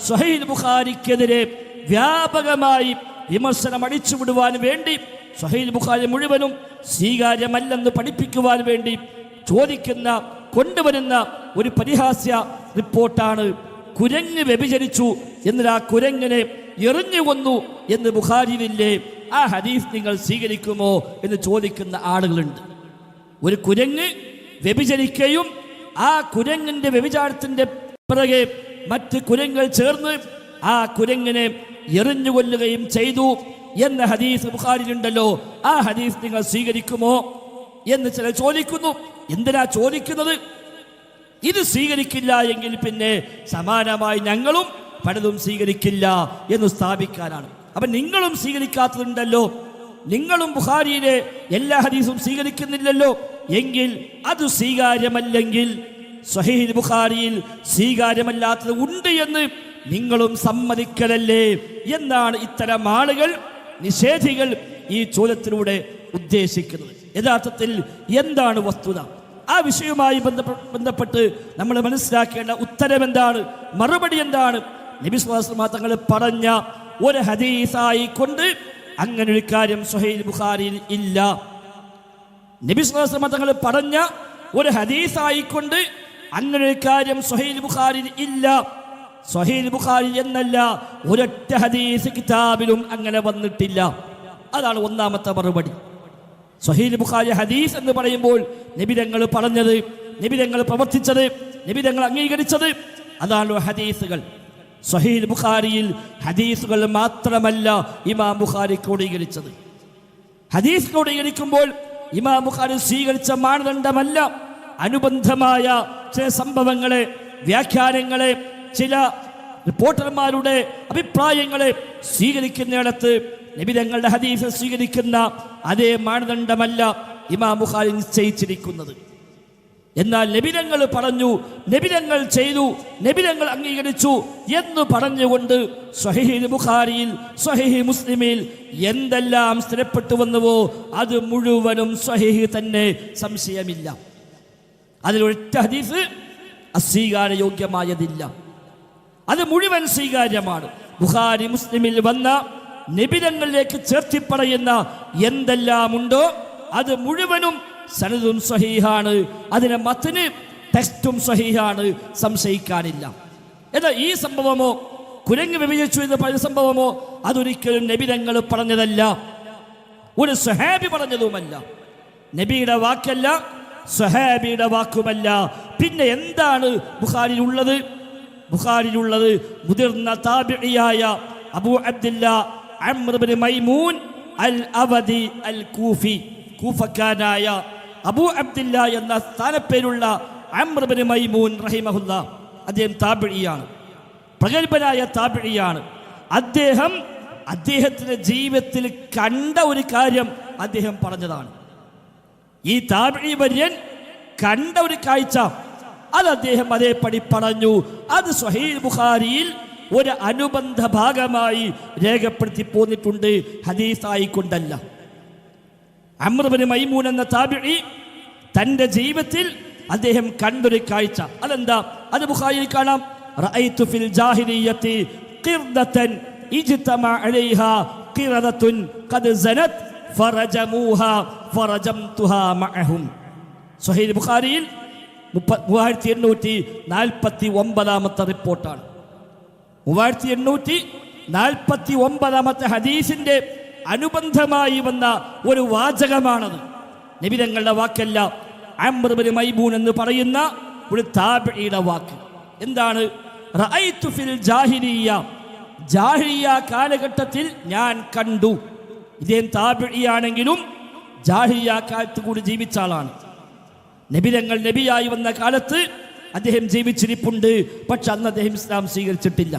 സ്വഹീഹ് ബുഖാരിക്കെതിരെ വ്യാപകമായി വിമർശനം അടിച്ചുവിടുവാൻ വേണ്ടി സ്വഹീഹ് ബുഖാരി മുഴുവനും സ്വീകാര്യമല്ലെന്ന് പഠിപ്പിക്കുവാൻ വേണ്ടി കൊണ്ടുവരുന്ന ഒരു പരിഹാസ്യ റിപ്പോർട്ടാണ് കുരങ്ങ് വ്യഭിചരിച്ചു എന്നാൽ ആ കുരങ്ങിനെ എറിഞ്ഞു കൊന്നു എന്ന് ബുഖാരിയിലില്ലേ, ആ ഹദീസ് നിങ്ങൾ സ്വീകരിക്കുമോ എന്ന് ചോദിക്കുന്ന ആളുകളുണ്ട്. ഒരു കുരങ്ങ് വ്യഭിചരിക്കുകയും ആ കുരങ്ങിന്റെ വ്യഭിചാരത്തിന്റെ പിറകെ മറ്റ് കുരങ്ങൾ ചേർന്ന് ആ കുരങ്ങിനെ എറിഞ്ഞുകൊല്ലുകയും ചെയ്തു എന്ന ഹദീസ് ബുഖാരിയിലുണ്ടല്ലോ, ആ ഹദീസ് നിങ്ങൾ സ്വീകരിക്കുമോ എന്ന് ചിലർ ചോദിക്കുന്നു. എന്തിനാ ചോദിക്കുന്നത്? ഇത് സ്വീകരിക്കില്ല എങ്കിൽ പിന്നെ സമാനമായി ഞങ്ങളും പലതും സ്വീകരിക്കില്ല എന്ന് സ്ഥാപിക്കാനാണ്. അപ്പൊ നിങ്ങളും സ്വീകരിക്കാത്തതുണ്ടല്ലോ, നിങ്ങളും ബുഖാരിയിലെ എല്ലാ ഹദീസും സ്വീകരിക്കുന്നില്ലല്ലോ, എങ്കിൽ അത് സ്വീകാര്യമല്ലെങ്കിൽ സ്വഹീഹ് ബുഖാരിയിൽ സ്വീകാര്യമല്ലാത്തത് ഉണ്ട് എന്ന് നിങ്ങളും സമ്മതിക്കലല്ലേ എന്നാണ് ഇത്തരം ആളുകൾ, നിഷേധികൾ ഈ ചോദ്യത്തിലൂടെ ഉദ്ദേശിക്കുന്നത്. യഥാർത്ഥത്തിൽ എന്താണ് വസ്തുത? ആ വിഷയവുമായി ബന്ധപ്പെട്ട് നമ്മൾ മനസ്സിലാക്കേണ്ട ഉത്തരം എന്താണ്, മറുപടി എന്താണ്? നബി സ്വല്ലല്ലാഹു അലൈഹി വസല്ലം തങ്ങൾ പറഞ്ഞ ഒരു ഹദീസായി കൊണ്ട് അങ്ങനെ ഒരു കാര്യം സ്വഹീഹ് ബുഖാരിയിൽ ഇല്ല. നബി സ്വല്ലല്ലാഹു അലൈഹി വസല്ലം തങ്ങൾ പറഞ്ഞ ഒരു ഹദീസായി കൊണ്ട് അങ്ങനെ ഒരു കാര്യം സ്വഹീഹ് ബുഖാരിയിൽ ഇല്ല. സ്വഹീഹ് ബുഖാരി എന്നല്ല ഒരൊറ്റ ഹദീസ് കിതാബിലും അങ്ങനെ വന്നിട്ടില്ല. അതാണ് ഒന്നാമത്തെ മറുപടി. സ്വഹീഹ് ബുഖാരി ഹദീസ് എന്ന് പറയുമ്പോൾ നബി തങ്ങൾ പറഞ്ഞത്, നബി തങ്ങൾ പ്രവർത്തിച്ചത്, നബി തങ്ങൾ അംഗീകരിച്ചത്, അതാണ് ഹദീസുകൾ. സ്വഹീഹ് ബുഖാരിയിൽ ഹദീസുകൾ മാത്രമല്ല ഇമാം ബുഖാരി ക്രോഡീകരിച്ചത്. ഹദീസ് ക്രോഡീകരിക്കുമ്പോൾ ഇമാം ബുഖാരി സ്വീകരിച്ച മാനദണ്ഡമല്ല അനുബന്ധമായ ചില സംഭവങ്ങളെ, വ്യാഖ്യാനങ്ങളെ, ചില റിപ്പോർട്ടർമാരുടെ അഭിപ്രായങ്ങളെ സ്വീകരിക്കുന്നിടത്ത് നബി തങ്ങളുടെ ഹദീസ് സ്വീകരിക്കുന്ന അതേ മാനദണ്ഡമല്ല ഇമാം ബുഖാരി നിശ്ചയിച്ചിരിക്കുന്നത്. എന്നാൽ നബി തങ്ങൾ പറഞ്ഞു, നബി തങ്ങൾ ചെയ്തു, നബി തങ്ങൾ അംഗീകരിച്ചു എന്ന് പറഞ്ഞുകൊണ്ട് സ്വഹീഹ് ബുഖാരിയിൽ, സ്വഹീഹ് മുസ്ലിമിൽ എന്തെല്ലാം സ്ഥിരപ്പെട്ടു വന്നുവോ അത് മുഴുവനും സ്വഹീഹ് തന്നെ, സംശയമില്ല. അതിലൊറ്റ ഹദീസ് അസ്വീകാരയോഗ്യമായതില്ല, അത് മുഴുവൻ സ്വീകാര്യമാണ്. ബുഖാരി മുസ്ലിമിൽ വന്ന നിബിധങ്ങളിലേക്ക് ചേർത്തിപ്പറയുന്ന എന്തെല്ലാം ഉണ്ടോ അത് മുഴുവനും സനദും സ്വഹീഹാണ്, അതിനെ മത്ന് ടെക്സ്റ്റും സ്വഹീഹാണ്, സംശയിക്കാനില്ല. എന്നാൽ ഈ സംഭവമോ, കുരങ്ങ് വ്യഭിചരിച്ചു എന്ന് പറയുന്ന സംഭവമോ അതൊരിക്കലും നബിതങ്ങൾ പറഞ്ഞതല്ല, ഒരു സ്വഹാബി പറഞ്ഞതുമല്ല, നബിയുടെ വാക്കല്ല, സ്വഹാബിയുടെ വാക്കുമല്ല. പിന്നെ എന്താണ് ബുഖാരിയിലുള്ളത്? ബുഖാരിയിലുള്ളത് മുതിർന്ന താബിഇയായ അബൂ അബ്ദില്ലാ അംർ ഇബ്നു മൈമൂൻ അൽ അവദി അൽ കൂഫി, കൂഫക്കാരനായ അബൂ അബ്ദില്ല എന്ന സ്ഥാനപ്പേരുള്ള അംർ ഇബ്നു മൈമൂൻ റഹിമഹുല്ലാ, അദ്ദേഹം താബിഇയാണ്, പ്രഗൽഭനായ താബിഇയാണ്. അദ്ദേഹത്തിന്റെ ജീവിതത്തിൽ കണ്ട ഒരു കാര്യം അദ്ദേഹം പറഞ്ഞതാണ്. ഈ താബിഇ വര്യൻ കണ്ട ഒരു കാഴ്ച അത് അദ്ദേഹം അതേപടി പറഞ്ഞു. അത് സ്വഹീഹ് ബുഖാരിയിൽ ഒരു അനുബന്ധ ഭാഗമായി രേഖപ്പെടുത്തി പോന്നിട്ടുണ്ട്, ഹദീസായിക്കൊണ്ടല്ല. അംർ ഇബ്നു മൈമൂൻ എന്ന താബിഇ തൻ്റെ ജീവിതത്തിൽ അദ്ദേഹം കണ്ടൊരു കാഴ്ച അതെന്താ? അത് ബുഖാരിയിൽ കാണാം. റഅയ്തു ഫിൽ ജാഹിലിയ്യത്തി ഖിർദതൻ ഇജ്തമഅ അലൈഹാ ഖിറദത്തുൻ ഖദ് സനത് ഫറജമൂഹാ ഫറജംതുഹാ മഅഹും. സ്വഹീഹ് ബുഖാരിയിൽ 3849 റിപ്പോർട്ടാണ്. 3849 ഹദീസിന്റെ അനുബന്ധമായി വന്ന ഒരു വാചകമാണത്. നബി തങ്ങളുടെ വാക്കല്ല, അംർ ഇബ്നു മൈമൂൻ എന്ന് പറയുന്ന ഒരു താബിഇയുടെ വാക്ക്. എന്താണ്? റഅയ്തു ഫിൽ ജാഹിലിയ്യ, ജാഹിലിയ്യ കാലഘട്ടത്തിൽ ഞാൻ കണ്ടു. ഇദ്ദേഹം താബിഇയാണെങ്കിലും ജാഹിലിയ്യ കാലത്ത് കൂടി ജീവിച്ച ആളാണ്. നബി തങ്ങൾ നബിയായി വന്ന കാലത്ത് അദ്ദേഹം ജീവിച്ചിരിപ്പുണ്ട്, പക്ഷെ അന്ന് അദ്ദേഹം ഇസ്ലാം സ്വീകരിച്ചിട്ടില്ല.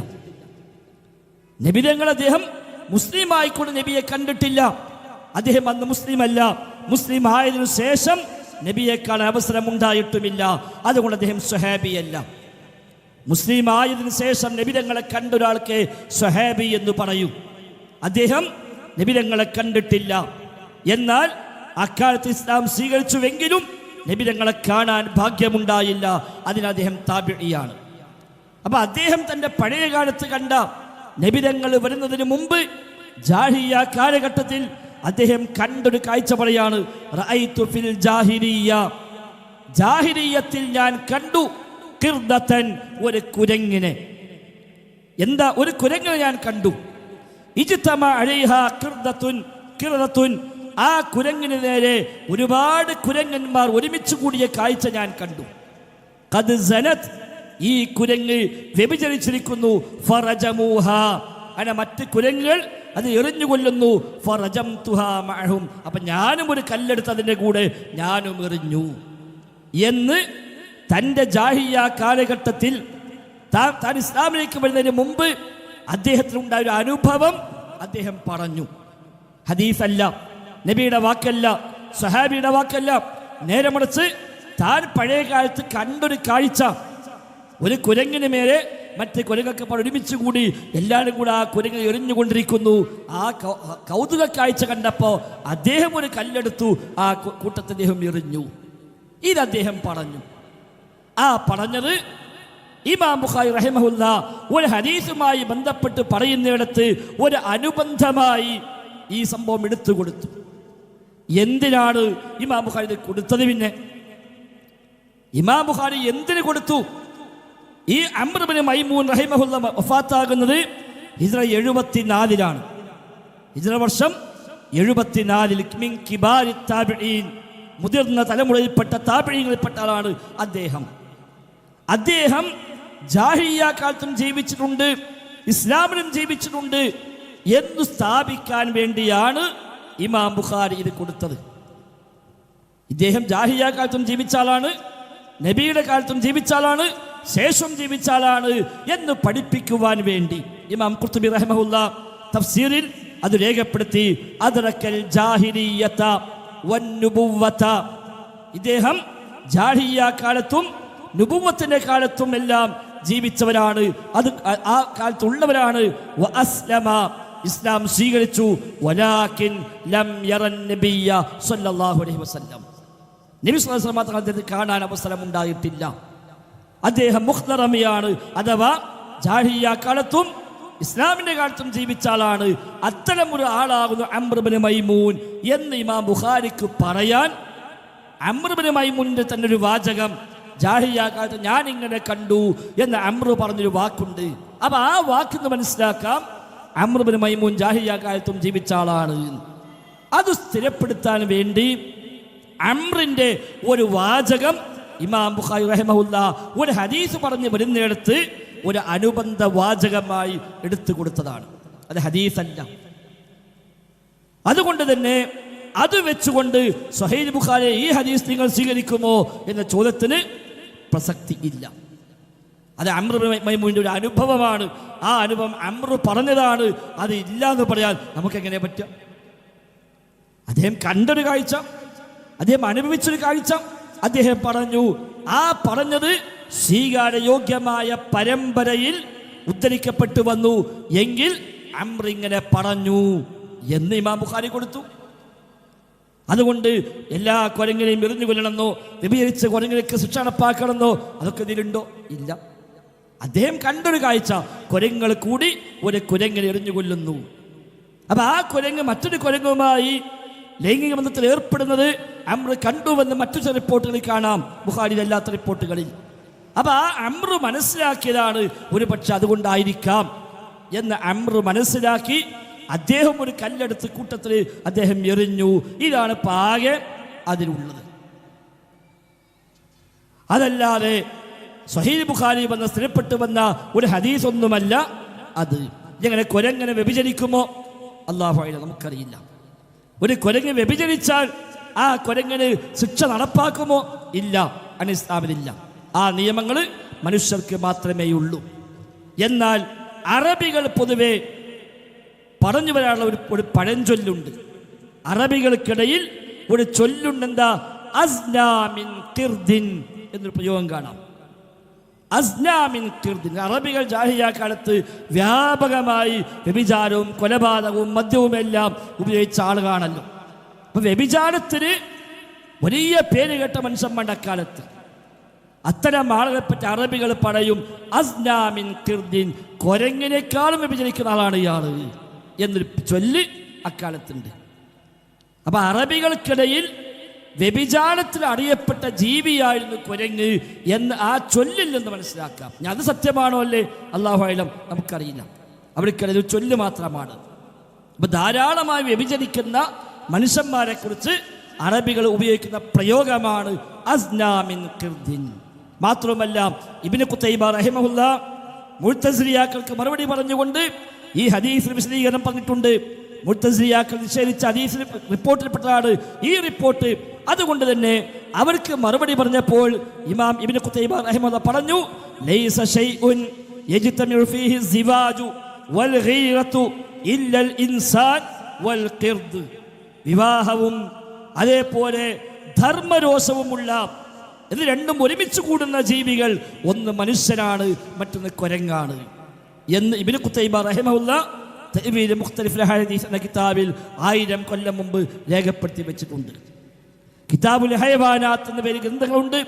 നബി തങ്ങൾ അദ്ദേഹം മുസ്ലിം ആയിക്കൊണ്ട് നബിയെ കണ്ടിട്ടില്ല. അദ്ദേഹം അന്ന് മുസ്ലിം അല്ല. മുസ്ലിം ആയതിനു ശേഷം നബിയെ കാണാൻ അവസരം ഉണ്ടായിട്ടുമില്ല. അതുകൊണ്ട് അദ്ദേഹം സ്വഹാബിയല്ല. മുസ്ലിം ആയതിനു ശേഷം നബി തങ്ങളെ കണ്ട ഒരാൾക്ക് സ്വഹാബി എന്ന് പറയും. അദ്ദേഹം നബി തങ്ങളെ കണ്ടിട്ടില്ല. എന്നാൽ അക്കാലത്ത് ഇസ്ലാം സ്വീകരിച്ചുവെങ്കിലും നബി തങ്ങളെ കാണാൻ ഭാഗ്യമുണ്ടായില്ല. അതിന് അദ്ദേഹം താബിഇയാണ്. അപ്പൊ അദ്ദേഹം തന്റെ പഴയ കാലത്ത് കണ്ട നബിതങ്ങൾ വരുന്നതിന് മുമ്പ് ജാഹിലിയ്യ കാലഘട്ടത്തിൽ അദ്ദേഹം കണ്ടൊരു കാഴ്ച പറയാണ്, റഅയ്തു ഫിൽ ജാഹിലിയ്യ, ജാഹിലിയ്യത്തിൽ ഞാൻ കണ്ടു ഖിർദതൻ, ഒരു കുരങ്ങിനെ. എന്താ ഒരു കുരങ്ങിനെ ഞാൻ കണ്ടു. ഇജ്തമ അലൈഹാ ഖിർദത്തുൻ, ആ കുരങ്ങിന് നേരെ ഒരുപാട് കുരങ്ങന്മാർ ഒരുമിച്ച് കൂടിയ കാഴ്ച ഞാൻ കണ്ടു. ഖദ് സനത്, ഈ കുരങ്ങ് വ്യഭിചരിച്ചിരിക്കുന്നു. ഫറജമൂഹാ, അങ്ങനെ മറ്റ് കുരങ്ങുകൾ അത് എറിഞ്ഞു കൊല്ലുന്നു. ഫറജംതുഹാ മഅഹും, അപ്പൊ ഞാനും ഒരു കല്ലെടുത്ത് അതിൻ്റെ കൂടെ ഞാനും എറിഞ്ഞു എന്ന് തൻ്റെ ജാഹിലിയ്യ കാലഘട്ടത്തിൽ താൻ ഇസ്ലാമിലേക്ക് വരുന്നതിന് മുമ്പ് അദ്ദേഹത്തിനുണ്ടായ ഒരു അനുഭവം അദ്ദേഹം പറഞ്ഞു. ഹദീസല്ല, നബിയുടെ വാക്കല്ല, സഹാബിയുടെ വാക്കല്ല, നേരെ മറിച്ച് താൻ പഴയ കാലത്ത് കണ്ടൊരു കാഴ്ച. ഒരു കുരങ്ങിന് മേലെ മറ്റ് കുരങ്ങൊക്കെ ഒരുമിച്ച് കൂടി എല്ലാവരും കൂടെ ആ കുരങ്ങ് എറിഞ്ഞുകൊണ്ടിരിക്കുന്നു. ആ കൗതുക കാഴ്ച കണ്ടപ്പോൾ അദ്ദേഹം ഒരു കല്ലെടുത്തു, ആ കൂട്ടത്തിൽ അദ്ദേഹം എറിഞ്ഞു. ഇത് അദ്ദേഹം പറഞ്ഞു. ആ പറഞ്ഞത് ഇമാം ബുഖാരി റഹിമഹുല്ല ഒരു ഹദീസുമായി ബന്ധപ്പെട്ട് പറയുന്നിടത്ത് ഒരു അനുബന്ധമായി ഈ സംഭവം എടുത്തു കൊടുത്തു. എന്തിനാണ് ഇമാം ബുഖാരി ഇത് കൊടുത്തത്? പിന്നെ ഇമാം ബുഖാരി എന്തിനു കൊടുത്തു? ഈ അംർ ഇബ്നു മൈമൂൻ റഹിമഹുല്ല വഫാത്താകുന്നത് ഹിജ്റ 74-ലാണ്. ഹിജ്റ വർഷം 74-ൽ മിൻ കിബാരി താബിഈൻ, മുതിർന്ന തലമുറയിൽപ്പെട്ട താബിഈങ്ങളിൽപ്പെട്ട ആളാണ് അദ്ദേഹം. അദ്ദേഹം ജാഹിലിയ്യ കാലത്തും ജീവിച്ചിട്ടുണ്ട്, ഇസ്ലാമിലും ജീവിച്ചിട്ടുണ്ട് എന്ന് സ്ഥാപിക്കാൻ വേണ്ടിയാണ് ഇമാം ബുഖാരി ഇത് കൊടുത്തത്. ഇദ്ദേഹം ജാഹിലിയ്യ കാലത്തും ജീവിച്ച ആളാണ്, നബിയുടെ കാലത്തും ജീവിച്ച ആളാണ്, ശേഷം ജീവിച്ച ആളാണ് എന്ന് പഠിപ്പിക്കുവാൻ വേണ്ടി ഇമാം ഖുർത്തുബി റഹിമഹുല്ല തഫ്സീറിൽ അത് രേഖപ്പെടുത്തി. അദ്റക്കൽ ജാഹിലിയ്യത വന്നുബുവ്വത, ഇദ്ദേഹം ജാഹിലിയ്യ കാലത്തും നുബുവത്തിന്റെ കാലത്തും എല്ലാം ജീവിച്ചവരാണ്, അത് ആ കാലത്തുള്ളവരാണ്. വഅസ്ലമ, ഇസ്ലാം സ്വീകരിച്ചു. വലാകിൻ ലം യറൻ നബിയ്യ സ്വല്ലല്ലാഹു അലൈഹി വസല്ലം, നബി സ്വല്ലല്ലാഹു അലൈഹി വസല്ലം അദ്ദേഹത്തെ കാണാൻ അവസരം ഉണ്ടായിട്ടില്ല. അദ്ദേഹം മുഖ്തറമിയാണ്, അഥവാ ജാഹിലിയ്യ കാലത്തും ഇസ്ലാമിന്റെ കാലത്തും ജീവിച്ച ആളാണ്. അത്തരമൊരു ആളാകുന്നു അംർ ഇബ്നു മൈമൂൻ എന്ന് ഇമാം ബുഖാരിക്ക് പറയാൻ അംർ ഇബ്നു മൈമൂനിന്റെ തന്നെ ഒരു വാചകം, ജാഹിലിയ്യ കാലത്ത് ഞാൻ ഇങ്ങനെ കണ്ടു എന്ന് അംർ പറഞ്ഞൊരു വാക്കുണ്ട്. അപ്പൊ ആ വാക്കിന്ന് മനസ്സിലാക്കാം അംർ ഇബ്നു മൈമൂൻ ജാഹിലിയ്യ കാലത്തും ജീവിച്ച ആളാണ്. അത് സ്ഥിരപ്പെടുത്താൻ വേണ്ടി അംറിന്റെ ഒരു വാചകം ഇമാം ബുഖാരി റഹിമഹുല്ല ഒരു ഹദീസ് പറഞ്ഞു വരുന്നിടത്ത് ഒരു അനുബന്ധ വാചകമായി എടുത്തു കൊടുത്തതാണ്. അത് ഹദീസല്ല. അതുകൊണ്ട് തന്നെ അത് വെച്ചുകൊണ്ട് സ്വഹീഹ് ബുഖാരി ഈ ഹദീസ് നിങ്ങൾ സ്വീകരിക്കുമോ എന്ന ചോദ്യത്തിന് പ്രസക്തി ഇല്ല. അത് അംർ മൈമൂനിന്റെ ഒരു അനുഭവമാണ്. ആ അനുഭവം അംർ പറഞ്ഞതാണ്. അത് ഇല്ല എന്ന് പറയാൻ നമുക്കെങ്ങനെ പറ്റുക? അദ്ദേഹം കണ്ടൊരു കാഴ്ച, അദ്ദേഹം അനുഭവിച്ചൊരു കാഴ്ച അദ്ദേഹം പറഞ്ഞു. ആ പറഞ്ഞത് സ്വീകാര്യയോഗ്യമായ പരമ്പരയിൽ ഉദ്ധരിക്കപ്പെട്ടു വന്നു എങ്കിൽ അംർ ഇങ്ങനെ പറഞ്ഞു എന്ന് ഇമാം ബുഖാരി കൊടുത്തു. അതുകൊണ്ട് എല്ലാ കുരങ്ങിനെയും എറിഞ്ഞു കൊല്ലണമെന്നോ വ്യഭിചരിച്ച കുരങ്ങിലേക്ക് ശിക്ഷ നടപ്പാക്കണമെന്നോ അതൊക്കെ ഇതിലുണ്ടോ? ഇല്ല. അദ്ദേഹം കണ്ടൊരു കാഴ്ച, കുരങ്ങൾ കൂടി ഒരു കുരങ്ങിനെ എറിഞ്ഞു കൊല്ലുന്നു. അപ്പൊ ആ കുരങ്ങ് മറ്റൊരു കുരങ്ങുമായി ലൈംഗിക ബന്ധത്തിൽ ഏർപ്പെടുന്നത് അംർ കണ്ടുവെന്ന് മറ്റു ചില റിപ്പോർട്ടുകളിൽ കാണാം, ബുഖാരിയിലല്ലാത്ത റിപ്പോർട്ടുകളിൽ. അപ്പൊ ആ അംർ മനസ്സിലാക്കിയതാണ് ഒരു പക്ഷെ അതുകൊണ്ടായിരിക്കാം എന്ന് അംർ മനസ്സിലാക്കി അദ്ദേഹം ഒരു കല്ലെടുത്ത് കൂട്ടത്തിൽ അദ്ദേഹം എറിഞ്ഞു. ഇതാണ് പാകെ അതിലുള്ളത്. അതല്ലാതെ സ്വഹീഹ് ബുഖാരി വന്ന സ്ഥിരപ്പെട്ടു വന്ന ഒരു ഹദീസ് ഒന്നുമല്ല അത്. ഇങ്ങനെ കുരങ്ങനെ വ്യഭിചരിക്കുമോ? അല്ലാഹു അഅലം, നമുക്കറിയില്ല. ഒരു കുരങ്ങ് വ്യഭിചരിച്ചാൽ ആ കുരങ്ങിന് ശിക്ഷ നടപ്പാക്കുമോ? ഇല്ല, ഇസ്ലാമിലില്ല. ആ നിയമങ്ങൾ മനുഷ്യർക്ക് മാത്രമേ ഉള്ളൂ. എന്നാൽ അറബികൾ പൊതുവെ പറഞ്ഞു വരാനുള്ള ഒരു പഴഞ്ചൊല്ലുണ്ട്. അറബികൾക്കിടയിൽ ഒരു ചൊല്ലുണ്ട്. എന്താ? അസ്നാമിൻ ഖിർദിൻ എന്നൊരു പ്രയോഗം കാണാം. അസ്നാമിൻ ഖിർദിൻ. അറബികൾ ജാഹിലിയ്യ കാലത്ത് വ്യാപകമായി വ്യഭിചാരവും കൊലപാതകവും മദ്യവും എല്ലാം ഉപയോഗിച്ച ആളുകളാണല്ലോ. അപ്പൊ വ്യഭിചാരത്തിന് വലിയ പേര് കേട്ട മനുഷ്യന്മാരുടെ അക്കാലത്ത് അത്തരം ആളുകളെ പറ്റി അറബികൾ പറയും അസ്നാമിൻ കിർദിൻ, കുരങ്ങിനേക്കാളും വ്യഭിചരിക്കുന്ന ആളാണ് ഇയാൾ എന്നൊരു ചൊല്ല് അക്കാലത്തുണ്ട്. അപ്പൊ അറബികൾക്കിടയിൽ വ്യഭിചാരത്തിൽ അറിയപ്പെട്ട ജീവിയായിരുന്നു കുരങ്ങ് എന്ന് ആ ചൊല്ലിൽ നിന്ന് മനസ്സിലാക്കാം. അത് സത്യമാണോ അല്ലേ അല്ലാഹു അഅലം, നമുക്കറിയില്ല. അവർക്കിടയിൽ ഒരു ചൊല്ല് മാത്രമാണ്. അപ്പൊ ധാരാളമായി വ്യഭിചരിക്കുന്ന മനുഷ്യന്മാരെ കുറിച്ച് അറബികൾ ഉപയോഗിക്കുന്ന പ്രയോഗമാണ് അസ്നാമിൻ കിർദിൻ. മാത്രമല്ല ഇബ്നു ഖുതൈബ റഹിമഹുല്ലാ മുഅ്തസിലിയാക്കൾക്ക് മറുപടി പറഞ്ഞുകൊണ്ട് ഈ ഹദീസിൽ വിശദീകരണം പറഞ്ഞിട്ടുണ്ട്. മുഅ്തസിലിയാക്കൾ നിഷേധിച്ച ഹദീസിൽ റിപ്പോർട്ടിൽപ്പെട്ടതാണ് ഈ റിപ്പോർട്ട്. അതുകൊണ്ട് തന്നെ അവർക്ക് മറുപടി പറഞ്ഞപ്പോൾ ഇമാം ഇബ്നു ഖുതൈബ റഹിമഹുല്ലാ പറഞ്ഞു, ലൈസ ശൈഉൻ യജ്തമിഉ ഫീഹി സിവാജു വൽ ഗീറതു ഇല്ലൽ ഇൻസാൻ വൽ ഖിർദ്. വിവാഹവും അതേപോലെ ധർമ്മരോഷവുമുള്ള ഇത് രണ്ടും ഒരുമിച്ച് കൂടുന്ന ജീവികൾ ഒന്ന് മനുഷ്യനാണ്, മറ്റൊന്ന് കുരങ്ങാണ് എന്ന് ഇബ്നു ഖുതൈബ റഹിമഹുല്ലാ തഅ്വീൽ മുഖ്തലിഫുൽ ഹദീസ് എന്ന കിതാബിൽ 1000 കൊല്ലം മുമ്പ് രേഖപ്പെടുത്തി വെച്ചിട്ടുണ്ട്. കിതാബുൽ ഹയവാനാത്ത് എന്ന പേര് ഗ്രന്ഥങ്ങളുണ്ട്.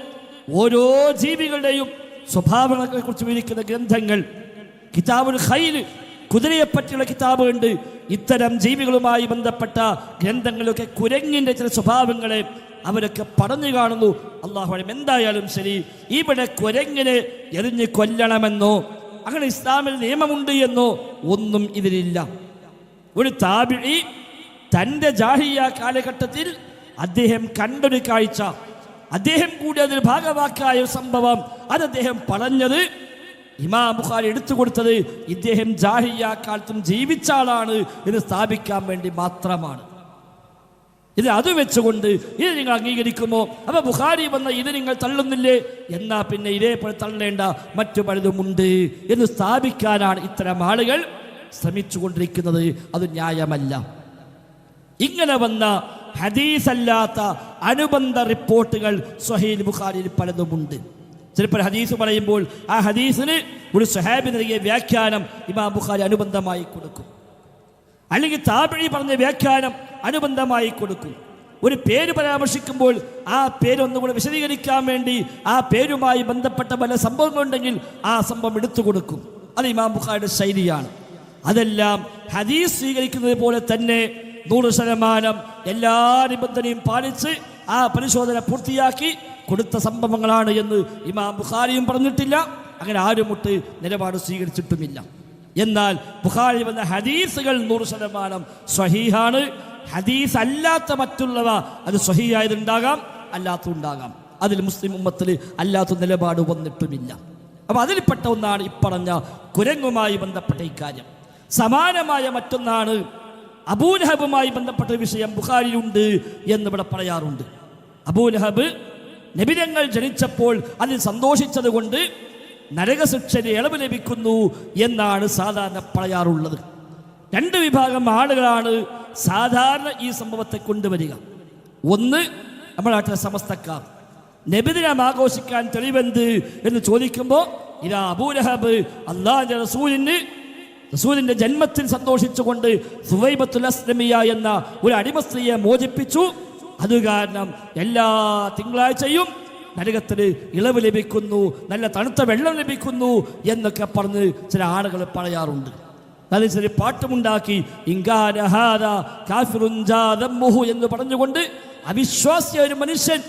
ഓരോ ജീവികളുടെയും സ്വഭാവങ്ങളെ കുറിച്ച് വിവരിക്കുന്ന ഗ്രന്ഥങ്ങൾ. കിതാബുൽ ഖൈൽ, കുതിരയെപ്പറ്റിയുള്ള കിതാബ് ഉണ്ട്. ഇത്തരം ജീവികളുമായി ബന്ധപ്പെട്ട ഗ്രന്ഥങ്ങളൊക്കെ കുരങ്ങിൻ്റെ ചില സ്വഭാവങ്ങളെ അവരൊക്കെ പറഞ്ഞു കാണുന്നു. അല്ലാഹു അലം. എന്തായാലും ശരി, ഇവിടെ കുരങ്ങിനെ എറിഞ്ഞ് കൊല്ലണമെന്നോ അങ്ങനെ ഇസ്ലാമിൽ നിയമമുണ്ട് എന്നോ ഒന്നും ഇതിലില്ല. ഒരു താബിഈ തൻ്റെ ജാഹിലിയ്യ കാലഘട്ടത്തിൽ അദ്ദേഹം കണ്ടൊരു കാഴ്ച, അദ്ദേഹം കൂടി അതിൽ ഭാഗവാക്കായ ഒരു സംഭവം, അത് അദ്ദേഹം പറഞ്ഞത് ഇമാം ബുഖാരി എടുത്തു കൊടുത്തത് ഇദ്ദേഹം ജാഹിലിയ്യ കാലത്തും ജീവിച്ച ആളാണ് എന്ന് സ്ഥാപിക്കാൻ വേണ്ടി മാത്രമാണ്. ഇത് അത് വെച്ചുകൊണ്ട് ഇത് നിങ്ങൾ അംഗീകരിക്കുമോ? അപ്പൊ ബുഖാരി വന്ന ഇത് നിങ്ങൾ തള്ളുന്നില്ലേ? എന്നാ പിന്നെ ഇതേപോലെ തള്ളേണ്ട മറ്റു പലതുമുണ്ട് എന്ന് സ്ഥാപിക്കാനാണ് ഇത്തരം ആളുകൾ ശ്രമിച്ചു കൊണ്ടിരിക്കുന്നത്. അത് ന്യായമല്ല. ഇങ്ങനെ വന്ന ഹദീസല്ലാത്ത അനുബന്ധ റിപ്പോർട്ടുകൾ സ്വഹീഹ് ബുഖാരിയിൽ പലതുമുണ്ട്. ചിലപ്പോൾ ഹദീസ് പറയുമ്പോൾ ആ ഹദീസിന് ഒരു സ്വഹാബി നൽകിയ വ്യാഖ്യാനം ഇമാം ബുഖാരി അനുബന്ധമായി കൊടുക്കും, അല്ലെങ്കിൽ താബിഈ പറഞ്ഞ വ്യാഖ്യാനം അനുബന്ധമായി കൊടുക്കും. ഒരു പേര് പരാമർശിക്കുമ്പോൾ ആ പേരൊന്നുകൂടെ വിശദീകരിക്കാൻ വേണ്ടി ആ പേരുമായി ബന്ധപ്പെട്ട പല സംഭവങ്ങളുണ്ടെങ്കിൽ ആ സംഭവം എടുത്തു കൊടുക്കും. അത് ഇമാം ബുഖാരിയുടെ ശൈലിയാണ്. അതെല്ലാം ഹദീസ് സ്വീകരിക്കുന്നത് പോലെ തന്നെ 100% എല്ലാ നിബന്ധനയും പാലിച്ച് ആ പരിശോധന പൂർത്തിയാക്കി കൊടുത്ത സംഭവങ്ങളാണ് എന്ന് ഇമാം ബുഖാരിയും പറഞ്ഞിട്ടില്ല, അങ്ങനെ ആരുമൊട്ട് നിലപാട് സ്വീകരിച്ചിട്ടുമില്ല. എന്നാൽ ബുഖാരി വന്ന ഹദീസുകൾ 100% സ്വഹീഹാണ്. ഹദീസ് അല്ലാത്ത മറ്റുള്ളവ അത് സ്വഹീഹായതുണ്ടാകാം, അല്ലാത്തതുണ്ടാകാം. അതിൽ മുസ്ലിം ഉമ്മത്തിൽ അല്ലാത്ത നിലപാട് വന്നിട്ടുമില്ല. അപ്പം അതിൽപ്പെട്ട ഒന്നാണ് ഇപ്പറഞ്ഞ കുരങ്ങുമായി ബന്ധപ്പെട്ട ഇക്കാര്യം. സമാനമായ മറ്റൊന്നാണ് അബൂലഹബുമായി ബന്ധപ്പെട്ട വിഷയം ബുഖാരിയിലുണ്ട് എന്നിവിടെ പറയാറുണ്ട്. അബൂലഹബ് നബിതങ്ങൾ ജനിച്ചപ്പോൾ അതിൽ സന്തോഷിച്ചത് കൊണ്ട് നരകശിക്ഷന് ഇളവ് ലഭിക്കുന്നു എന്നാണ് സാധാരണ പറയാറുള്ളത്. 2 വിഭാഗം ആളുകളാണ് സാധാരണ ഈ സംഭവത്തെ കൊണ്ടുവരിക. ഒന്ന്, നമ്മുടെ നാട്ടിലെ സമസ്തക്കാർ. നബിദിനം ആഘോഷിക്കാൻ തെളിവെന്ത് എന്ന് ചോദിക്കുമ്പോൾ ഇതാ അബൂലഹബ് അല്ലാഹുവിന്റെ റസൂലിന്റെ ജന്മത്തിൽ സന്തോഷിച്ചുകൊണ്ട് സുവൈബത്തുൽ അസ്ലമിയ എന്ന ഒരു അടിമ സ്ത്രീയെ മോചിപ്പിച്ചു. അത് കാരണം എല്ലാ തിങ്കളാഴ്ചയും നരകത്തിന് ഇളവ് ലഭിക്കുന്നു, നല്ല തണുത്ത വെള്ളം ലഭിക്കുന്നു എന്നൊക്കെ പറഞ്ഞ് ചില ആളുകൾ പറയാറുണ്ട്. അതിന് ചെറിയ പാട്ടുമുണ്ടാക്കി എന്ന് പറഞ്ഞുകൊണ്ട് അവിശ്വാസിയ ഒരു മനുഷ്യൻ,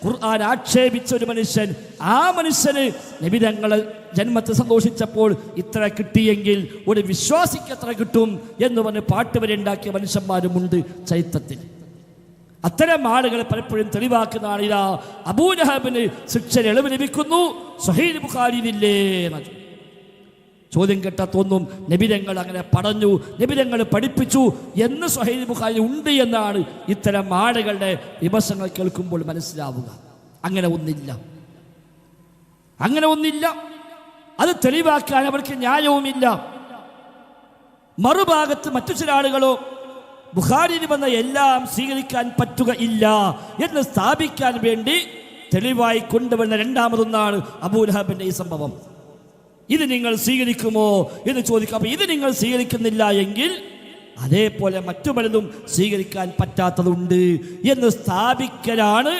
ഖുർആൻ ആക്ഷേപിച്ച ഒരു മനുഷ്യൻ, ആ മനുഷ്യന് നബി തങ്ങളെ ജന്മത്തെ സന്തോഷിച്ചപ്പോൾ ഇത്ര കിട്ടിയെങ്കിൽ ഒരു വിശ്വാസിക്ക് എത്ര കിട്ടും എന്ന് പറഞ്ഞ് പാട്ട് വരെ ഉണ്ടാക്കിയ മനുഷ്യന്മാരുമുണ്ട് ചരിത്രത്തിൽ. അത്തരം ആളുകളെ പലപ്പോഴും തെളിവാക്കുന്നതാണ് ഇതാ അബൂലഹബിന് ശിക്ഷ ഇളവ് ലഭിക്കുന്നു, സ്വഹീഹ് ബുഖാരിയിലില്ലേ എന്നത്. ചോദ്യം കേട്ടാൽ തോന്നും നബിതങ്ങൾ അങ്ങനെ പറഞ്ഞു, നബിതങ്ങൾ പഠിപ്പിച്ചു എന്ന് സ്വഹീഹ് ബുഖാരി ഉണ്ട് എന്നാണ് ഇത്തരം ആളുകളുടെ വിമർശനങ്ങൾ കേൾക്കുമ്പോൾ മനസ്സിലാവുക. അങ്ങനെ ഒന്നില്ല. അത് തെളിവാക്കാൻ അവർക്ക് ന്യായവുമില്ല. മറുഭാഗത്ത് മറ്റു ചില ആളുകളോ ബുഖാരിയിൽ വന്ന എല്ലാം സ്വീകരിക്കാൻ പറ്റുക ഇല്ല എന്ന് സ്ഥാപിക്കാൻ വേണ്ടി തെളിവായി കൊണ്ടുവന്ന രണ്ടാമതൊന്നാണ് അബൂലഹബിന്റെ ഈ സംഭവം. ഇത് നിങ്ങൾ സ്വീകരിക്കുമോ എന്ന് ചോദിക്കാം. അപ്പൊ ഇത് നിങ്ങൾ സ്വീകരിക്കുന്നില്ല എങ്കിൽ അതേപോലെ മറ്റു പലതും സ്വീകരിക്കാൻ പറ്റാത്തതുണ്ട് എന്ന് സ്ഥാപിക്കലാണ്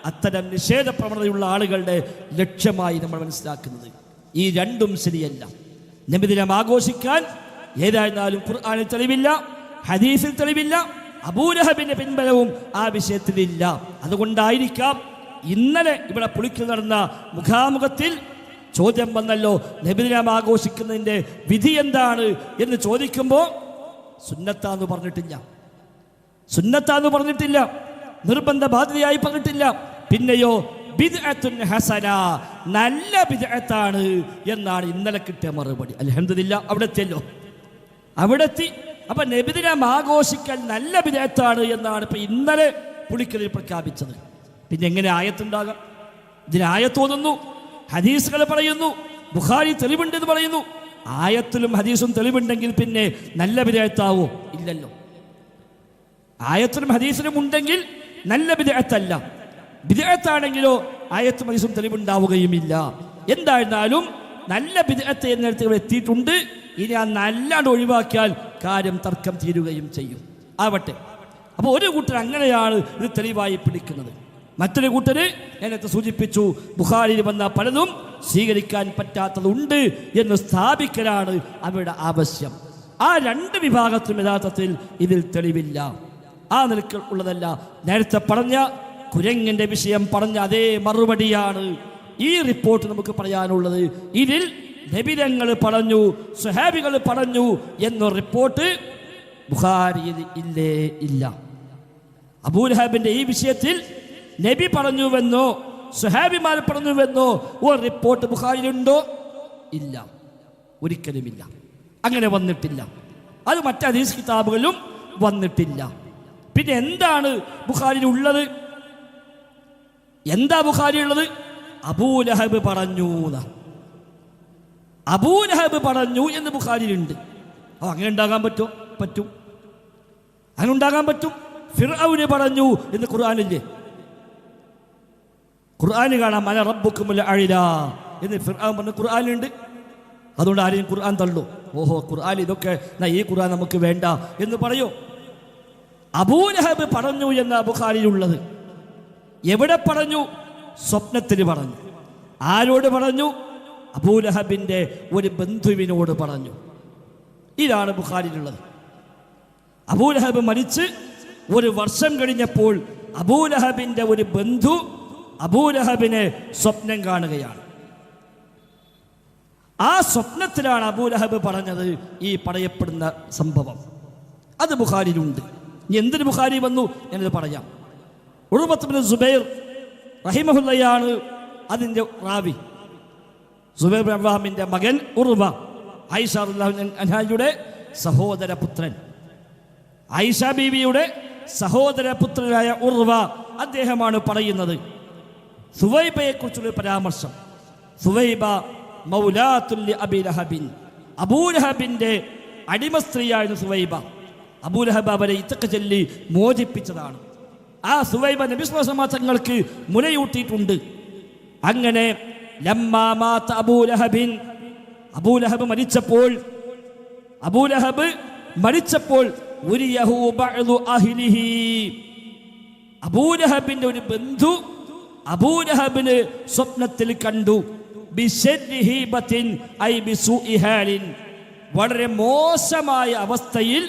അത്തരം നിഷേധ പ്രവണതയുള്ള ആളുകളുടെ ലക്ഷ്യമായി നമ്മൾ മനസ്സിലാക്കുന്നത്. ഈ രണ്ടും ശരിയല്ല. നബിദിനം ആഘോഷിക്കാൻ ഏതായിരുന്നാലും ഖുർആനിൽ തെളിവില്ല, ഹദീസിൽ തെളിവില്ല, അബൂലഹബിന്റെ പിൻബലവും ആ വിഷയത്തിലില്ല. അതുകൊണ്ടായിരിക്കാം ഇന്നലെ ഇവിടെ പുളിക്കൽ നടന്ന മുഖാമുഖത്തിൽ ചോദ്യം വന്നല്ലോ, നബിദിനം ആഘോഷിക്കുന്നതിൻ്റെ വിധി എന്താണ് എന്ന് ചോദിക്കുമ്പോൾ സുന്നത്താന്ന് പറഞ്ഞിട്ടില്ല, സുന്നത്താന്ന് പറഞ്ഞിട്ടില്ല, നിർബന്ധ ബാധ്യതയായി പറഞ്ഞിട്ടില്ല. പിന്നെയോ ബിദ്അത്തുൻ ഹസന, നല്ല ബിദ്അത്താണ് എന്നാണ് ഇന്നലെ കിട്ടിയ മറുപടി. അൽഹംദുലില്ലാഹ് അവിടെ എത്തിയല്ലോ, അവിടെ എത്തി. അപ്പൊ നബിദിനം ആഘോഷിക്കൽ നല്ല ബിദ്അത്താണ് എന്നാണ് ഇപ്പൊ ഇന്നലെ പുളിക്കലിൽ പ്രഖ്യാപിച്ചത്. പിന്നെ എങ്ങനെ ആയത്തുണ്ടാകാം? ഇതിന് ആയത്തോന്നുന്നു, ഹദീസുകൾ പറയുന്നു, ബുഖാരി തെളിവുണ്ടെന്ന് പറയുന്നു. ആയത്തിലും ഹദീസും തെളിവുണ്ടെങ്കിൽ പിന്നെ നല്ല ബിദ്അത്താവോ? ഇല്ലല്ലോ. ആയത്തിലും ഹദീസിലും ഉണ്ടെങ്കിൽ നല്ല ബിദ്അത്തല്ല. ബിദ്അത്താണെങ്കിലോ ആയത്തും ഹദീസും തെളിവുണ്ടാവുകയുമില്ല. എന്തായിരുന്നാലും നല്ല ബിദ്അത്ത് എന്നിടത്ത് എത്തിയിട്ടുണ്ട്. ഇനി ആ നല്ലാണ്ട് ഒഴിവാക്കിയാൽ കാര്യം തർക്കം തീരുകയും ചെയ്യും. ആവട്ടെ. അപ്പോൾ ഒരു കൂട്ടർ അങ്ങനെയാണ് ഇത് തെളിവായി പിടിക്കുന്നത്. മറ്റൊരു കൂട്ടര് നേരത്തെ സൂചിപ്പിച്ചു, ബുഖാരിയിൽ വന്ന പലതും സ്വീകരിക്കാൻ പറ്റാത്തതുണ്ട് എന്ന് സ്ഥാപിക്കലാണ് അവരുടെ ആവശ്യം. ആ രണ്ട് വിഭാഗത്തിലും യഥാർത്ഥത്തിൽ ഇതിൽ തെളിവില്ല. ആ നിലയ്ക്ക് ഉള്ളതല്ല. നേരത്തെ പറഞ്ഞ കുരങ്ങിന്റെ വിഷയം പറഞ്ഞ അതേ മറുപടിയാണ് ഈ റിപ്പോർട്ട് നമുക്ക് പറയാനുള്ളത്. ഇതിൽ നബിതങ്ങൾ പറഞ്ഞു, സ്വഹാബികൾ പറഞ്ഞു എന്ന റിപ്പോർട്ട് ബുഖാരിയിൽ ഇല്ലേ? ഇല്ല. അബൂലഹബിന്റെ ഈ വിഷയത്തിൽ നബി പറഞ്ഞുവെന്നോ സ്വഹാബിമാർ പറഞ്ഞുവെന്നോ ഒരു റിപ്പോർട്ട് ബുഖാരിയിലുണ്ടോ? ഇല്ല, ഒരിക്കലുമില്ല. അങ്ങനെ വന്നിട്ടില്ല. അത് മറ്റ് ഹദീസ് കിതാബുകളിലും വന്നിട്ടില്ല. പിന്നെ എന്താണ് ബുഖാരിയിൽ ഉള്ളത്? എന്താ ബുഖാരി ഉള്ളത്? അബൂലഹബ് പറഞ്ഞു, അബൂലഹബ് പറഞ്ഞു എന്ന് ബുഖാരിയിലുണ്ട്. അങ്ങനെ ഉണ്ടാകാൻ പറ്റുമോ? പറ്റും, അങ്ങനെ ഉണ്ടാകാൻ പറ്റും. ഫിർഔന് പറഞ്ഞു എന്ന് ഖുർആനില്ലേ? ഖുർആന് കാണാം, അന റബ്ബുക്കുമുൽ അഅ്ലാ എന്ന് ഫിർഔൻ പറഞ്ഞ ഖുർആനിലുണ്ട്. അതുകൊണ്ട് ആരെയും ഖുർആൻ തള്ളു, ഓഹോ ഖുർആൻ ഇതൊക്കെ ഈ ഖുർആൻ നമുക്ക് വേണ്ട എന്ന് പറയോ? അബൂലഹബ് പറഞ്ഞു എന്ന ബുഖാരിയിലുള്ളത്. എവിടെ പറഞ്ഞു? സ്വപ്നത്തിൽ പറഞ്ഞു. ആരോട് പറഞ്ഞു? അബൂലഹബിന്റെ ഒരു ബന്ധുവിനോട് പറഞ്ഞു. ഇതാണ് ബുഖാരിയിലുള്ളത്. അബൂലഹബ് മരിച്ച് ഒരു വർഷം കഴിഞ്ഞപ്പോൾ അബൂലഹബിന്റെ ഒരു ബന്ധു അബൂലഹബിനെ സ്വപ്നം കാണുകയാണ്. ആ സ്വപ്നത്തിലാണ് അബൂലഹബ് പറഞ്ഞത് ഈ പറയപ്പെടുന്ന സംഭവം. അത് ബുഖാരിയിലുണ്ട്. ഇനി എന്തിന് ബുഖാരി വന്നു എന്നത് പറയാം. ഉർവത്ത് ഇബ്നു സുബൈർ റഹിമഹുല്ലയാണ് അതിൻ്റെ റാവി. സുബൈർ ഇബ്നു അവ്വാമിന്റെ മകൻ ഉർവ, ആയിഷ റളിയല്ലാഹു അൻഹയുടെ സഹോദരപുത്രൻ, ആയിഷ ബീവിയുടെ സഹോദരപുത്രനായ ഉർവ അദ്ദേഹമാണ് പറയുന്നത്. സുവൈബയെ കുറിച്ചുള്ള പരാമർശം. സുവൈബ മൗലാത്തുൽ അബീ ലഹബിൻ, അബൂലഹബിന്റെ അടിമ സ്ത്രീയായിരുന്നു സുവൈബ. അബൂലഹബ് അവരെ ഇത്തക്ക ചൊല്ലി മോചിപ്പിച്ചതാണ്. ആ സുവൈബ നബി സ്വല്ലല്ലാഹു അലൈഹി വസല്ലം തങ്ങൾക്ക് മുലയൂട്ടിയിട്ടുണ്ട്. അങ്ങനെ ലമ്മാ മാത അബൂലഹബിൻ, അബൂലഹബ് മരിച്ചപ്പോൾ ഉരിയഹു ബഅ്ദു അഹ്ലിഹി, അബൂലഹബിന്റെ ഒരു ബന്ധു അബൂലഹബിന് സ്വപ്നത്തിൽ കണ്ടു. ബിശർഹിബത്തിൻ ഐ ബിസൂഇ ഹാലിൻ, വളരെ മോശമായ അവസ്ഥയിൽ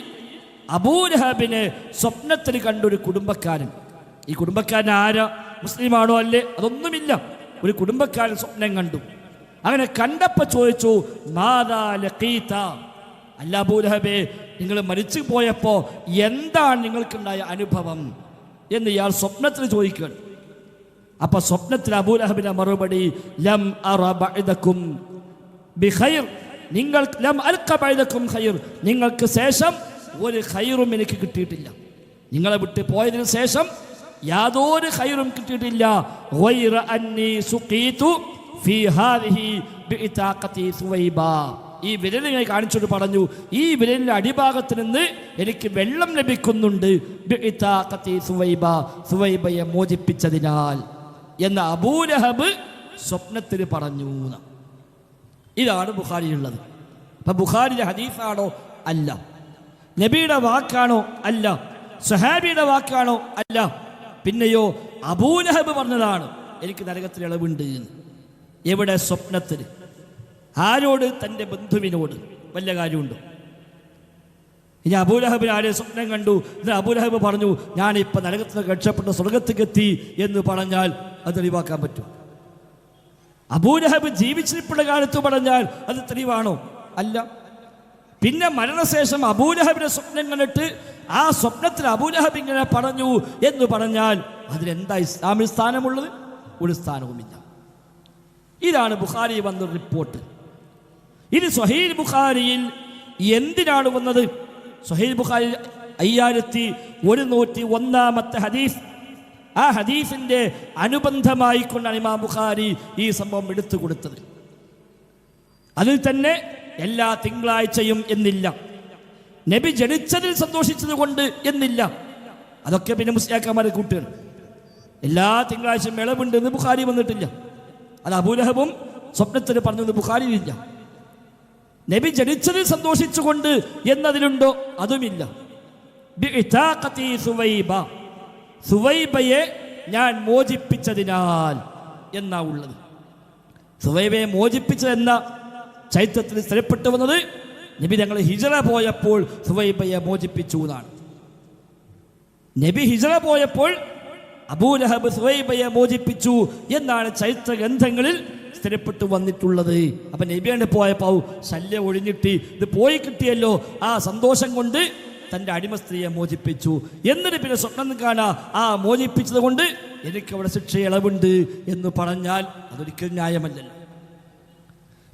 അബൂലഹബിനെ സ്വപ്നത്തിൽ കണ്ടൊരു കുടുംബക്കാരൻ. ഈ കുടുംബക്കാരൻ ആരാ? മുസ്ലിമാണോ അല്ലേ? അതൊന്നുമില്ല. ഒരു കുടുംബക്കാരൻ സ്വപ്നം കണ്ടു. അങ്ങനെ കണ്ടപ്പോൾ ചോദിച്ചു, മാദാ ലഖീത, അല്ല അബൂലഹബേ, നിങ്ങൾ മരിച്ചു പോയപ്പോൾ എന്താണ് നിങ്ങൾക്കുണ്ടായ അനുഭവം എന്ന് ഇയാൾ സ്വപ്നത്തിൽ ചോദിക്കുകയാണ്. അപ്പൊ സ്വപ്നത്തിൽ അബൂലഹബിന്റെ മറുപടി, ലം അറ ബഅദകും ബിഖൈർ, നിങ്ങൾ ലം അൽഖ ബഅദകും ഖൈർ, നിങ്ങൾക്ക് ശേഷം ഒരു ഖൈറും എനിക്ക് കിട്ടിയിട്ടില്ല. നിങ്ങളെ വിട്ട് പോയതിനു ശേഷം യാതൊരു ഖൈറും കിട്ടിയിട്ടില്ല. ഗൈറ അന്നി സുഖീതു ഫീ ഹാദിഹി ബിഇതാഖതി സുവൈബ, ഈ വിരലിനെ കാണിച്ചിട്ട് പറഞ്ഞു, ഈ വിരലിന്റെ അടിഭാഗത്ത് നിന്ന് എനിക്ക് വെള്ളം ലഭിക്കുന്നുണ്ട്. ബിഇതാഖതി സുവൈബ, സുവൈബയെ മോചിപ്പിച്ചതിനാൽ എന്ന അബൂലഹബ് സ്വപ്നത്തിൽ പറഞ്ഞു. ഇതാണ് ബുഖാരിയിലുള്ളത്. അപ്പൊ ബുഖാരിയുടെ ഹദീസാണോ? അല്ല. നബിയുടെ വാക്കാണോ? അല്ല. സ്വഹാബിയുടെ വാക്കാണോ? അല്ല. പിന്നെയോ അബൂലഹബ് പറഞ്ഞതാണ് എനിക്ക് നരകത്തിൽ ഇളവുണ്ട് എന്ന്. എവിടെ? സ്വപ്നത്തിൽ. ആരോട്? തൻ്റെ ബന്ധുവിനോട്. വല്ല കാര്യമുണ്ടോ? ഇനി അബൂലഹബിന് ആരെ സ്വപ്നം കണ്ടു, എന്നിട്ട് അബൂലഹബ് പറഞ്ഞു ഞാനിപ്പോൾ നരകത്തിൽ നിന്ന് രക്ഷപ്പെട്ട് സ്വർഗത്തിലെത്തി എന്ന് പറഞ്ഞാൽ അത് തെളിവാക്കാൻ പറ്റും? അബൂലഹബ് ജീവിച്ചിരിപ്പുള്ള കാലത്ത് പറഞ്ഞാൽ അത് തെളിവാണോ? അല്ല. പിന്നെ മരണശേഷം അബൂലഹബിന്റെ സ്വപ്നം കണ്ടിട്ട് ആ സ്വപ്നത്തിൽ അബൂലഹബ് ഇങ്ങനെ പറഞ്ഞു എന്ന് പറഞ്ഞാൽ അതിലെന്താ ഇസ്ലാമിൽ സ്ഥാനമുള്ളത്? ഒരു സ്ഥാനവുമില്ല. ഇതാണ് ബുഖാരി വന്ന റിപ്പോർട്ട്. ഇത് സ്വഹീഹ് ബുഖാരിയിൽ എന്തിനാണ് വന്നത്? സ്വഹീഹ് ബുഖാരി 5101 ഹദീസ്. ആ ഹദീസിന്റെ അനുബന്ധമായി കൊണ്ടാണ് ഇമാം ബുഖാരി ഈ സംഭവം എടുത്തു കൊടുത്തത്. അതിൽ തന്നെ എല്ലാ തിങ്കളാഴ്ചയും എന്നില്ല, നബി ജനിച്ചതിൽ സന്തോഷിച്ചത് കൊണ്ട് എന്നില്ല. അതൊക്കെ പിന്നെ മുസ്ലിയാക്കന്മാരെ കൂട്ടുകൾ. എല്ലാ തിങ്കളാഴ്ചയും ഇളവുണ്ട് എന്ന് ബുഖാരി വന്നിട്ടില്ല. അത് അബൂലഹബും സ്വപ്നത്തിൽ പറഞ്ഞത് ബുഖാരിയിലില്ല. നബി ജനിച്ചതിൽ സന്തോഷിച്ചുകൊണ്ട് എന്നതിലുണ്ടോ? അതുമില്ല. സുവൈബയെ ഞാൻ മോചിപ്പിച്ചതിനാൽ എന്നാ ഉള്ളത്. സുവൈബയെ മോചിപ്പിച്ചതെന്ന ചരിത്രത്തിൽ സ്ഥിരപ്പെട്ടു വന്നത് നബി ഞങ്ങൾ ഹിജറ പോയപ്പോൾ സുവൈബയെ മോചിപ്പിച്ചു എന്നാണ്. നബി ഹിജറ പോയപ്പോൾ അബൂലഹബ് സുവൈബയെ മോചിപ്പിച്ചു എന്നാണ് ചരിത്ര ഗ്രന്ഥങ്ങളിൽ സ്ഥിരപ്പെട്ടു വന്നിട്ടുള്ളത്. അപ്പം നബിയാണ് പോയപ്പോൾ ശല്യം ഒഴിഞ്ഞിട്ട് ഇത് പോയി കിട്ടിയല്ലോ, ആ സന്തോഷം കൊണ്ട് തൻ്റെ അടിമ സ്ത്രീയെ മോചിപ്പിച്ചു. എന്നിട്ട് പിന്നെ സ്വപ്നം കാണാ ആ മോചിപ്പിച്ചത് കൊണ്ട് എനിക്കവിടെ ശിക്ഷ ഇളവുണ്ട് എന്ന് പറഞ്ഞാൽ അതൊരിക്കലും ന്യായമല്ലല്ലോ.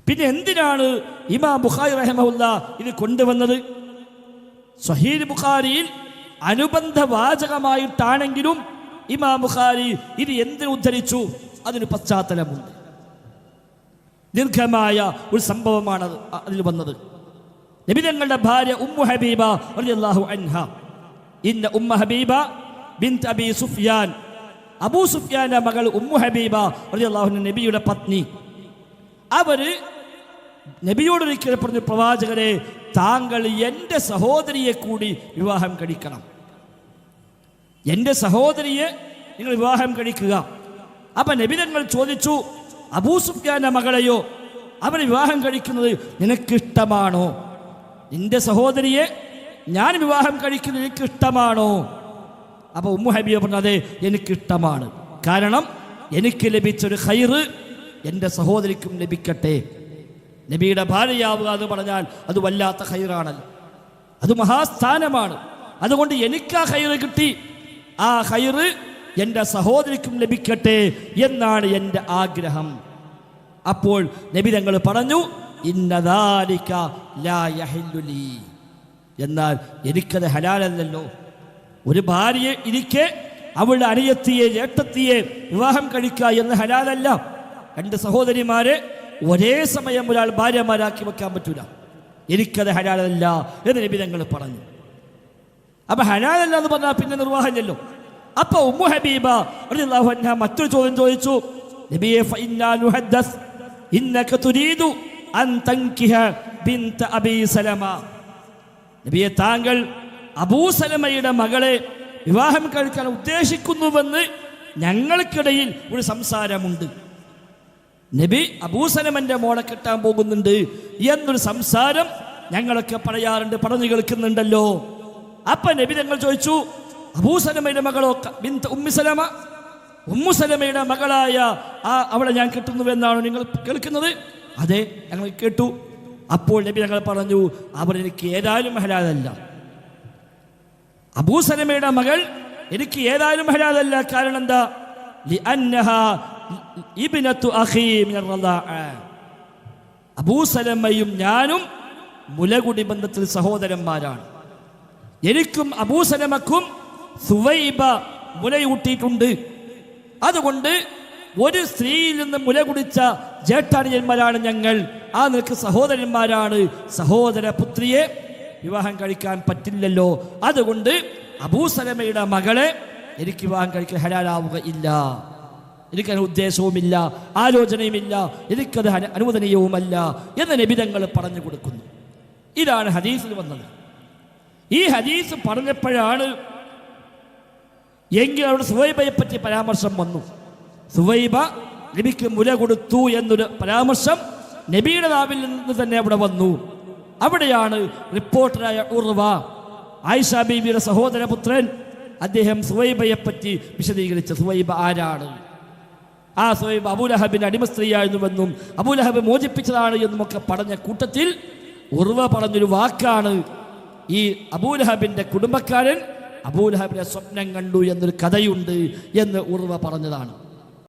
പിന്നെ എന്തിനാണ് ഇമാം ബുഖാരി റഹിമഹുല്ല ഇത് കൊണ്ടുവന്നത്? സ്വഹീഹ് ബുഖാരിയിൽ അനുബന്ധ വാചകമായിട്ടാണെങ്കിലും ഇമാം ബുഖാരി ഇത് എന്തിനു ഉദ്ധരിച്ചു? അതിന് പശ്ചാത്തലമുണ്ട്. ദീർഘമായ ഒരു സംഭവമാണ് അതിൽ വന്നത്. നബി തങ്ങളുടെ ഭാര്യ ഉമ്മു ഹബീബ റളിയല്ലാഹു അൻഹ, ഇന്ന ഉമ്മ ഹബീബ ബിൻത് അബി സുഫ്യാൻ, അബൂ സുഫ്യാന്റെ മകൾ ഉമ്മു ഹബീബ റളിയല്ലാഹു അൻഹ നബിയുടെ പത്നി. അവര് നബിയോടൊരിക്കൽ പറഞ്ഞു, പ്രവാചകരെ താങ്കൾ എൻ്റെ സഹോദരിയെ കൂടി വിവാഹം കഴിക്കണം, എൻ്റെ സഹോദരിയെ നിങ്ങൾ വിവാഹം കഴിക്കുക. അപ്പൊ നബി തങ്ങൾ ചോദിച്ചു, അബൂ സുഫ്യാന്റെ മകളെയോ അവരെ വിവാഹം കഴിക്കുന്നത് നിനക്കിഷ്ടമാണോ? നിന്റെ സഹോദരിയെ ഞാൻ വിവാഹം കഴിക്കുന്നത് എനിക്കിഷ്ടമാണോ? അപ്പൊ ഉമ്മു ഹബീബ പറഞ്ഞു, അതെ എനിക്കിഷ്ടമാണ്. കാരണം എനിക്ക് ലഭിച്ചൊരു ഖൈറ് എൻ്റെ സഹോദരിക്കും ലഭിക്കട്ടെ. നബിയുടെ ഭാര്യയാവുക എന്ന് പറഞ്ഞാൽ അത് വല്ലാത്ത ഖൈറാണല്ലോ, അത് മഹാസ്ഥാനമാണ്. അതുകൊണ്ട് എനിക്ക് ആ ഖൈറ് കിട്ടി, ആ ഖൈറ് എൻ്റെ സഹോദരിക്കും ലഭിക്കട്ടെ എന്നാണ് എൻ്റെ ആഗ്രഹം. അപ്പോൾ നബി തങ്ങൾ പറഞ്ഞു, ഇന്നദാലിക ലാ യഹില്ലു ലീ, എന്നാൽ എനിക്കത് ഹലാലല്ലല്ലോ. ഒരു ഭാര്യയെ ഇരിക്കെ അവളുടെ അനിയത്തിയെ ഏട്ടത്തിയെ വിവാഹം കഴിക്കുക എന്ന് ഹലാലല്ല. രണ്ട് സഹോദരിമാരെ ഒരേ സമയം ഒരാൾ ഭാര്യമാരാക്കി വെക്കാൻ പറ്റൂല, എനിക്കത് ഹലാലല്ല എന്ന് നബി തങ്ങൾ പറഞ്ഞു. അപ്പൊ ഹലാലല്ല എന്ന് പറഞ്ഞാൽ പിന്നെ നിർവാഹമില്ലല്ലോ. അപ്പൊ ഉമ്മു ഹബീബ റളിയല്ലാഹു അൻഹ മറ്റൊരു ചോദ്യം ചോദിച്ചു, നബിയെ ഫഇന്നാ നുഹദ്ദസ് ഇന്നക തുരീദു അൻ തൻകിഹ ബിൻത അബീ സലമ, നബിയെ താങ്കൾ അബൂ സലമയുടെ മകളെ വിവാഹം കഴിക്കാൻ ഉദ്ദേശിക്കുന്നുവെന്ന് ഞങ്ങൾക്കിടയിൽ ഒരു സംസാരമുണ്ട്. നബി അബൂ സലമന്റെ മോളെ കെട്ടാൻ പോകുന്നുണ്ട് എന്നൊരു സംസാരം ഞങ്ങളൊക്കെ പറയാറുണ്ട്, പറഞ്ഞു കേൾക്കുന്നുണ്ടല്ലോ. അപ്പൊ നബി ഞങ്ങൾ ചോദിച്ചു, അബൂ സലമയുടെ മകളോ ബിൻത ഉമ്മി സലമ, ഉമ്മു സലമയുടെ മകളായ അവളെ ഞാൻ കെട്ടുന്നുവെന്നാണോ നിങ്ങൾ കേൾക്കുന്നത്? അതെ, ഞങ്ങൾ കേട്ടു. അപ്പോൾ നബി ഞങ്ങൾ പറഞ്ഞു, അവർ എനിക്ക് ഏതായാലും ഹലാലല്ല. അബൂ സലമയുടെ മകൾ എനിക്ക് ഏതായാലും ഹലാലല്ല. കാരണം എന്താ? ലിഅന്നഹാ ഇബ്നതു അഖീ മിനർ റളാഅ, അബൂ സലമയും ഞാനും മുലകുടി ബന്ധത്തിൽ സഹോദരന്മാരാണ്. എനിക്കും അബൂ സലമക്കും സുവൈബ മുലയൂട്ടിയിട്ടുണ്ട്. അതുകൊണ്ട് ഒരു സ്ത്രീയിൽ നിന്ന് മുല കുടിച്ച ജേഷ്ഠാനുജന്മാരാണ് ഞങ്ങൾ. ആ നിനക്ക് സഹോദരന്മാരാണ്. സഹോദര പുത്രിയെ വിവാഹം കഴിക്കാൻ പറ്റില്ലല്ലോ. അതുകൊണ്ട് അബൂ സലമയുടെ മകളെ എനിക്ക് വിവാഹം കഴിക്കാൻ ഹലാലാവുക ഇല്ല. എനിക്കതിന് ഉദ്ദേശവുമില്ല, ആലോചനയുമില്ല, എനിക്കത് അനുവദനീയവുമല്ല എന്ന് നബി തങ്ങൾ പറഞ്ഞു കൊടുക്കുന്നു. ഇതാണ് ഹദീസിൽ വന്നത്. ഈ ഹദീസ് പറഞ്ഞപ്പോഴാണ് എങ്കിൽ അവിടെ സുവൈബയെ പറ്റി പരാമർശം വന്നു. സുവൈബ നബിക്ക് മുല കൊടുത്തു എന്നൊരു പരാമർശം നബിയുടെ നാവിൽ നിന്ന് തന്നെ അവിടെ വന്നു. അവിടെയാണ് റിപ്പോർട്ടറായ ഉർവ, ആയിഷ ബീവിയുടെ സഹോദരപുത്രൻ, അദ്ദേഹം സുവൈബയെ പറ്റി വിശദീകരിച്ച സുവൈബ ആരാണ്, ആ സുവൈബ അബൂലഹബിന്റെ അടിമ സ്ത്രീയായിരുന്നുവെന്നും അബൂലഹബ് മോചിപ്പിച്ചതാണ് എന്നുമൊക്കെ പറഞ്ഞ കൂട്ടത്തിൽ ഉർവ പറഞ്ഞൊരു വാക്കാണ്, ഈ അബൂലഹബിന്റെ കുടുംബക്കാരൻ അബൂലഹബിനെ സ്വപ്നം കണ്ടു എന്നൊരു കഥയുണ്ട് എന്ന് ഉർവ പറഞ്ഞതാണ്.